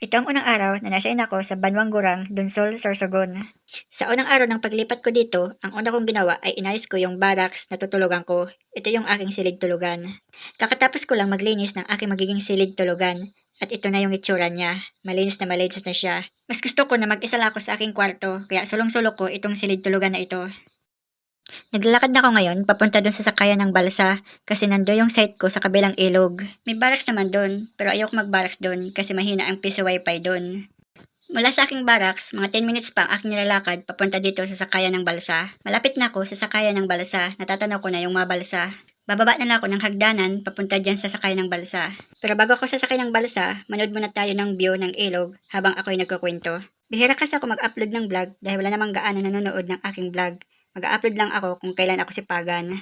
Ito ang unang araw na nasain ako sa Banwang Gurang, Dunsol, Sorsogon. Sa unang araw ng paglipat ko dito, ang una kong ginawa ay inayos ko yung barracks na tutulugan ko. Ito yung aking silid tulugan. Kakatapos ko lang maglinis ng aking magiging silid tulugan. At ito na yung itsura niya. Malinis na siya. Mas gusto ko na mag-isa lang ako sa aking kwarto, kaya sulong-sulo ko itong silid tulugan na ito. Naglalakad na ako ngayon papunta dun sa sakayan ng balsa kasi nando yung site ko sa kabilang ilog. May barracks naman dun, pero ayoko mag-barracks dun kasi mahina ang piso wifi dun. Mula sa aking barracks, mga 10 minutes pa ang aking nilalakad papunta dito sa sakayan ng balsa. Malapit na ako sa sakayan ng balsa, natatanaw ko na yung mga balsa. Bababa na lang ako ng hagdanan papunta dyan sa sakayan ng balsa. Pero bago ako sasakay ng balsa, manood muna tayo ng view ng ilog habang ako'y nagkukwento. Bihira kasi ako mag-upload ng vlog dahil wala namang gaano nanonood ng aking vlog. Mag-upload lang ako kung kailan ako sipagan.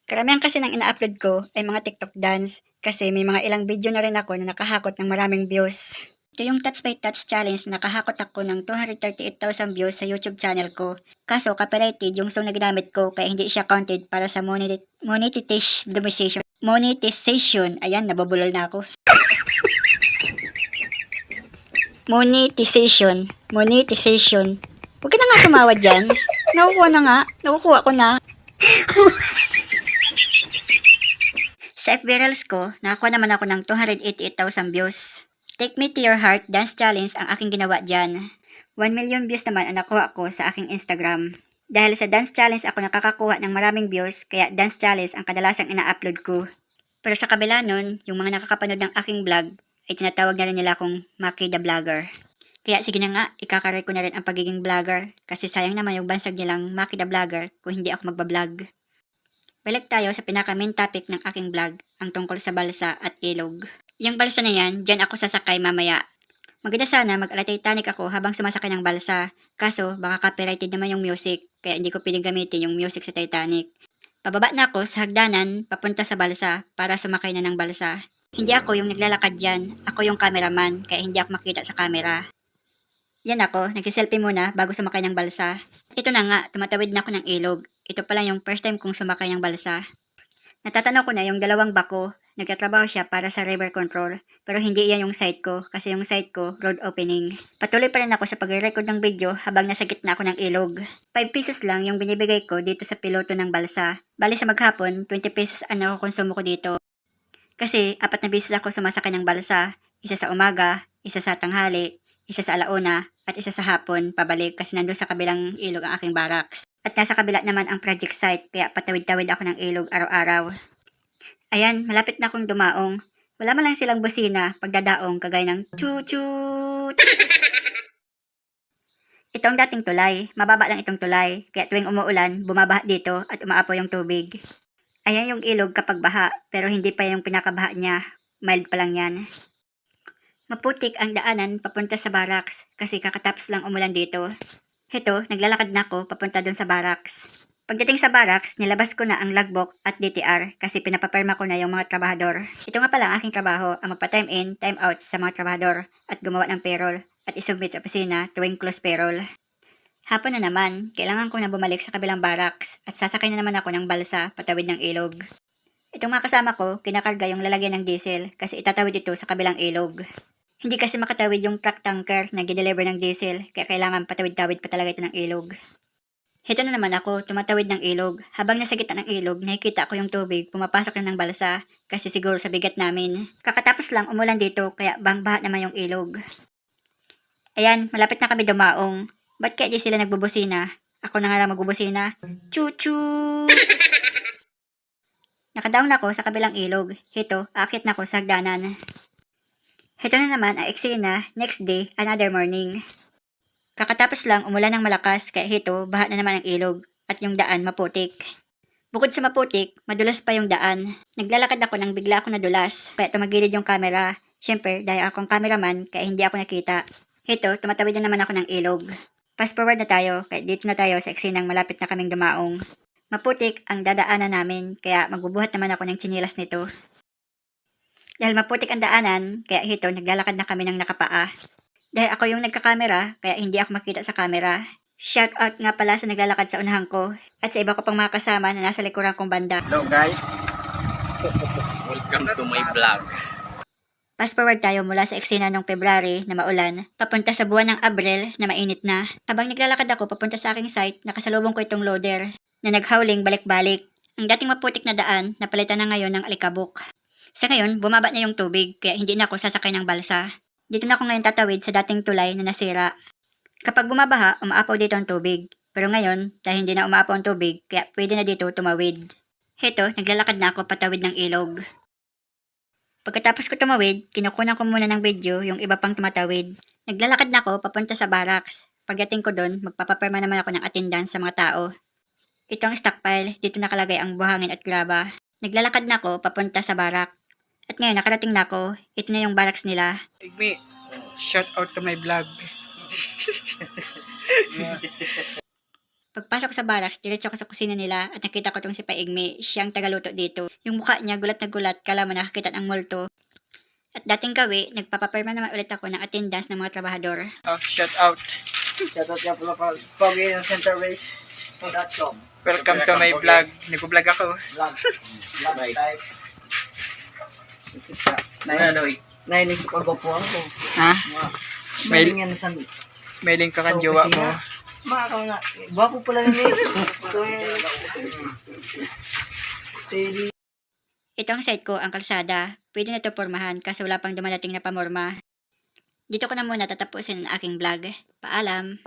Karamihan kasi ng ina-upload ko ay mga TikTok dance kasi may mga ilang video na rin ako na nakahakot ng maraming views. Ito yung Touch by Touch Challenge na nakahakot ako ng 238,000 views sa YouTube channel ko. Kaso copyrighted yung song na ginamit ko kaya hindi siya counted para sa monetization. Ayan, nabubulol na ako. Monetization. Huwag ka na nga tumawa dyan. Nakukuha ko na. Sa FB Reels ko, nakakuha naman ako ng 288,000 views. Take Me to Your Heart Dance Challenge ang aking ginawa dyan. 1 million views naman ang nakuha ko sa aking Instagram. Dahil sa dance challenge ako nakakakuha ng maraming views, kaya dance challenge ang kadalasang ina-upload ko. Pero sa kabila nun, yung mga nakakapanood ng aking vlog, ay tinatawag na rin nila akong Maki the Vlogger. Kaya sige na nga, ikakaray ko na rin ang pagiging vlogger kasi sayang naman yung bansag nilang Maki the Vlogger kung hindi ako magbablog. Balik tayo sa pinaka-main topic ng aking vlog, ang tungkol sa balsa at ilog. Yung balsa na yan, dyan ako sasakay mamaya. Maganda sana mag-ala Titanic ako habang sumasakay ng balsa, kaso baka copyrighted naman yung music, kaya hindi ko piling gamitin yung music sa Titanic. Pababa na ako sa hagdanan, papunta sa balsa, para sumakay na ng balsa. Hindi ako yung naglalakad dyan, ako yung cameraman, kaya hindi ako makita sa camera. Yan ako, nagsiselfie muna bago sumakay ng balsa. Ito na nga, tumatawid na ako ng ilog. Ito pala yung first time kong sumakay ng balsa. Natatanaw ko na yung dalawang bako, nagtatrabaho siya para sa river control. Pero hindi iyan yung site ko, kasi yung site ko, road opening. Patuloy pa rin ako sa pag-record ng video habang nasa gitna ako ng ilog. 5 pesos lang yung binibigay ko dito sa piloto ng balsa. Bali sa maghapon, 20 pesos ang nakukonsumo ko dito. Kasi 4 na beses ako sumasakay ng balsa. Isa sa umaga, isa sa tanghali, isa sa alauna, at isa sa hapon, pabalik kasi nandun sa kabilang ilog ang aking barracks. At nasa kabila naman ang project site, kaya patawid-tawid ako ng ilog araw-araw. Ayan, malapit na akong dumaong. Wala man lang silang busina pagdadaong kagaya ng choo-choot. Ito ang dating tulay. Mababa lang itong tulay, kaya tuwing umuulan, bumabaha dito at umaapo yung tubig. Ayan yung ilog kapag baha, pero hindi pa yung pinakabaha niya. Mild pa lang yan. Maputik ang daanan papunta sa barracks kasi kakatapos lang umulan dito. Heto, naglalakad na ako papunta dun sa barracks. Pagdating sa barracks, nilabas ko na ang logbook at DTR kasi pinapaperma ko na yung mga trabahador. Ito nga pala ang aking trabaho, ang magpa-time in, time out sa mga trabahador at gumawa ng payroll at isubmit sa opisina tuwing close payroll. Hapon na naman, kailangan ko na bumalik sa kabilang barracks at sasakay na naman ako ng balsa patawid ng ilog. Itong mga kasama ko, kinakarga yung lalagyan ng diesel kasi itatawid ito sa kabilang ilog. Hindi kasi makatawid yung truck tanker na gideliver ng diesel, kaya kailangan patawid-tawid pa talaga ito ng ilog. Hito na naman ako, tumatawid ng ilog. Habang nasa gitna ng ilog, nakikita ko yung tubig, pumapasok na ng balsa, kasi siguro sa bigat namin. Kakatapos lang umulan dito, kaya bangbaha naman yung ilog. Ayan, malapit na kami dumaong. Ba't kaya di sila nagbubusina? Ako na nga lang magbubusina. Choo-choo! Nakadaong na ako sa kabilang ilog. Hito, aakyat na ako sa hagdanan. Ito na naman ang eksena, next day, another morning. Kakatapos lang umulan ng malakas kaya hito, baha na naman ang ilog at yung daan maputik. Bukod sa maputik, madulas pa yung daan. Naglalakad ako nang bigla ako nadulas kaya tumagilid yung camera. Siyempre, dahil akong cameraman kaya hindi ako nakita. Hito, tumatawid na naman ako ng ilog. Fast forward na tayo kaya dito na tayo sa eksenang malapit na kaming dumaong. Maputik ang dadaanan namin kaya magbubuhat naman ako ng tsinelas nito. Dahil maputik ang daanan, kaya hito naglalakad na kami ng nakapaa. Dahil ako yung nagkakamera, kaya hindi ako makita sa camera. Shout out nga pala sa naglalakad sa unahan ko at sa iba ko pang mga kasama na nasa likuran kong banda. Hello guys, welcome to my vlog. Fast forward tayo mula sa eksena ng February na maulan, papunta sa buwan ng Abril na mainit na. Habang naglalakad ako papunta sa aking site, nakasalubong ko itong loader na naghowling balik-balik. Ang dating maputik na daan, napalitan na ngayon ng alikabok. Sa ngayon, bumaba na yung tubig, kaya hindi na ako sasakay ng balsa. Dito na ako ngayon tatawid sa dating tulay na nasira. Kapag bumabaha, umaapaw dito ang tubig. Pero ngayon, dahil hindi na umaapaw ang tubig, kaya pwede na dito tumawid. Heto, naglalakad na ako patawid ng ilog. Pagkatapos ko tumawid, kinukunan ko muna ng video yung iba pang tumatawid. Naglalakad na ako papunta sa barracks. Pagdating ko doon, magpapapirma naman ako ng attendance sa mga tao. Ito ang stockpile, dito nakalagay ang buhangin at graba. Naglalakad na ako papunta sa barak. At ngayon nakarating na ako, ito na yung barracks nila. Igmi, shout out to my vlog. Pagpasok sa barracks, diretso ako sa kusina nila at nakita ko tong si Paigme, siyang tagaluto dito. Yung mukha niya gulat na gulat, kala mo nakakita ng multo. At dating gawi, nagpapapirma naman ulit ako ng attendance ng mga trabahador. Oh, shout out. Shoutout nga pala pa Pogi ng centerways.com. Welcome to my vlog. Nag-vlog ako. Vlog. Vlog type. Nainis ko ba po ako? Ha? May- May nga nasan. May link ka kang jowa mo. Makakaw na. Bako pala yun eh. Teddy. Ito ang site ko, ang kalsada. Pwede na ito pormahan kasi wala pang dumadating na pamorma. Dito ko na muna tatapusin ang aking vlog. Paalam!